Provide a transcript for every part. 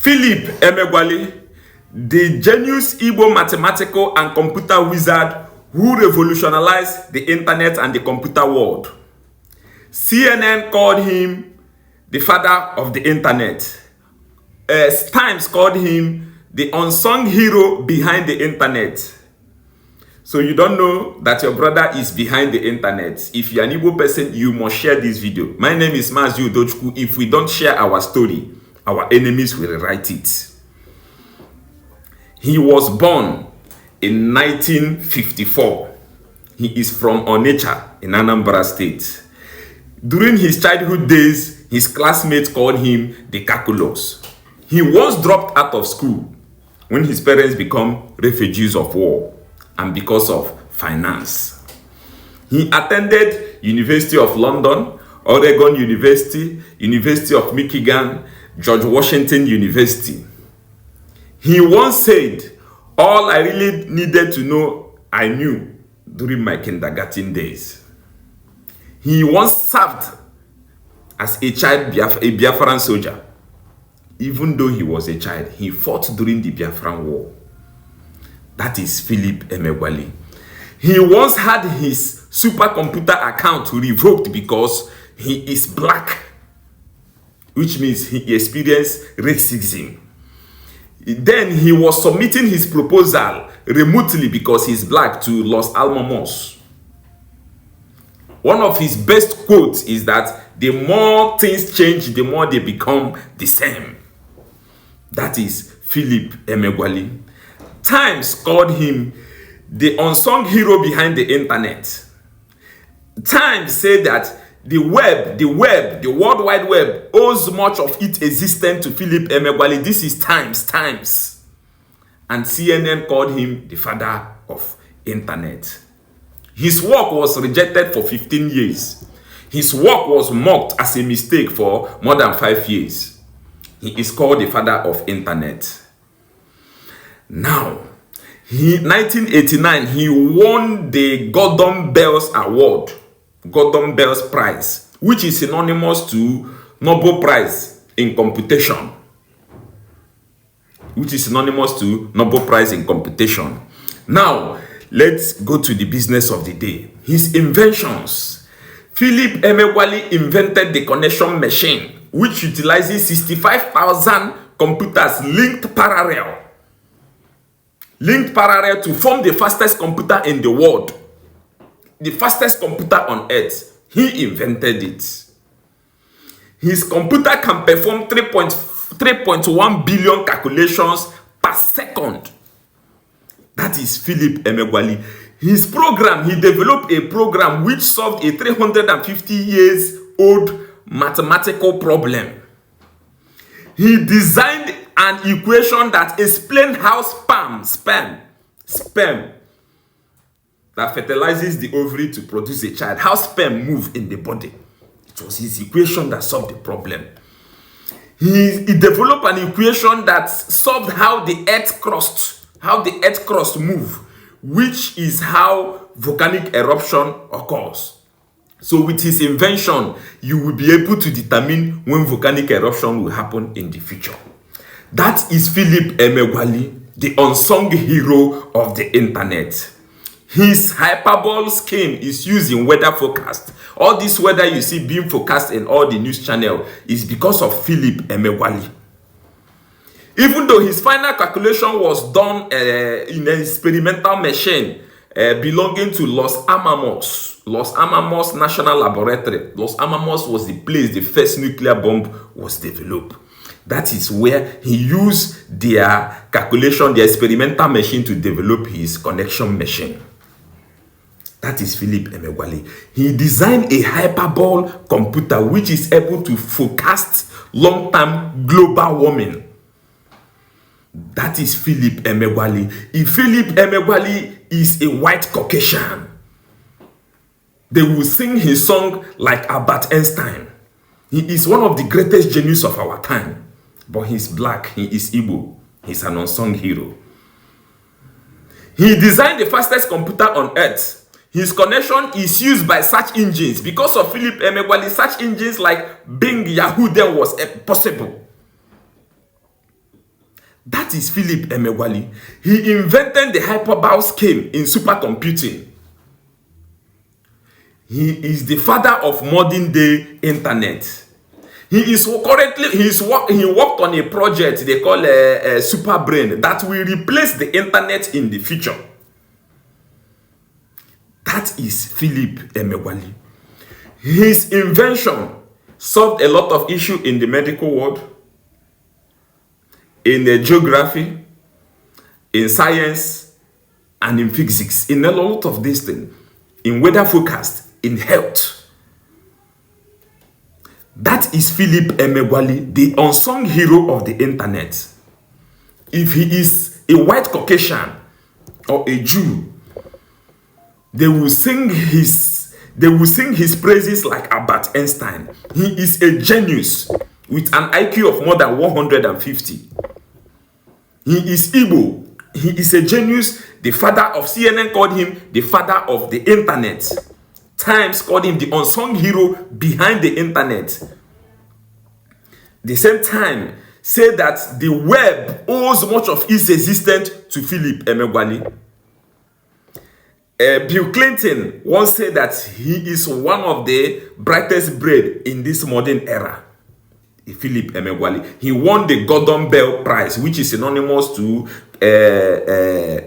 Philip Emeagwali, the genius Igbo mathematical and computer wizard who revolutionized the internet and the computer world. CNN called him the father of the internet. Times called him the unsung hero behind the internet. So you don't know that your brother is behind the internet. If you're an Igbo person, you must share this video. My name is Mazi Udochukwu. If we don't share our story, our enemies will write it. He was born in 1954. He is from Onitsha in Anambra State. During his childhood days, his classmates called him the calculus. He once dropped out of school when his parents became refugees of war and because of finance. He attended University of London, Oregon University, University of Michigan, George Washington University. He once said, "All I really needed to know, I knew during my kindergarten days." He once served as a child, a Biafran soldier. Even though he was a child, he fought during the Biafran War. That is Philip Emeagwali. He once had his supercomputer account revoked because he is black, which means he experienced racism. Then he was submitting his proposal remotely because he's black to Los Alamos. One of his best quotes is that the more things change, the more they become the same. That is Philip Emeagwali. Times called him the unsung hero behind the internet. Times said that the World Wide Web owes much of its existence to Philip Emeagwali. This is Times. And CNN called him the father of internet. His work was rejected for 15 years. His work was mocked as a mistake for more than 5 years. He is called the father of internet. Now, in 1989, he won the Gordon Bells Award, Gordon Bells Prize, which is synonymous to Nobel Prize in computation. Now, let's go to the business of the day. His inventions. Philip Emeagwali invented the connection machine, which utilizes 65,000 computers linked parallel to form the fastest computer in the world, the fastest computer on earth. He invented it. His computer can perform 3.1 billion calculations per second. That is Philip Emeagwali. He developed a program which solved a 350 years old mathematical problem. He designed an equation that explained how sperm that fertilizes the ovary to produce a child, how sperm move in the body. It was his equation that solved the problem. He developed an equation that solved how the earth crust move, which is how volcanic eruption occurs. So with his invention, you will be able to determine when volcanic eruption will happen in the future. That is Philip Emeagwali, the unsung hero of the internet. His hyperbole scheme is used in weather forecast. All this weather you see being forecast in all the news channel is because of Philip Emeagwali. Even though his final calculation was done in an experimental machine belonging to Los Alamos National Laboratory. Los Alamos was the place the first nuclear bomb was developed. That is where he used their experimental machine to develop his connection machine. That is Philip Emeagwali. He designed a hyperbole computer which is able to forecast long-term global warming. That is Philip Emeagwali. If Philip Emeagwali is a white Caucasian, they will sing his song like Albert Einstein. He is one of the greatest geniuses of our time. But he's black, he is Igbo. He's an unsung hero. He designed the fastest computer on earth. His connection is used by search engines. Because of Philip Emeagwali, search engines like Bing, Yahoo then was possible. That is Philip Emeagwali. He invented the hyperbole scheme in supercomputing. He is the father of modern day internet. He worked on a project they call a super brain that will replace the internet in the future. That is Philip Emeagwali. His invention solved a lot of issues in the medical world, in the geography, in science, and in physics, in a lot of these things, in weather forecast, in health. That is Philip Emeagwali, the unsung hero of the internet. If he is a white Caucasian or a Jew, they will sing his praises like Albert Einstein. He is a genius with an IQ of more than 150. He is Igbo. He is a genius. The father of CNN called him the father of the internet. Times called him the unsung hero behind the internet. The same time said that the web owes much of its existence to Philip Emeagwali. Bill Clinton once said that he is one of the brightest brain in this modern era. Philip Emeagwali. He won the Gordon Bell Prize, which is synonymous to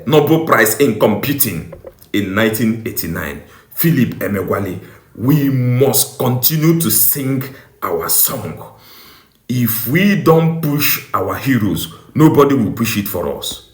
Nobel Prize in Computing in 1989. Philip Emeagwali. We must continue to sing our song. If we don't push our heroes, nobody will push it for us.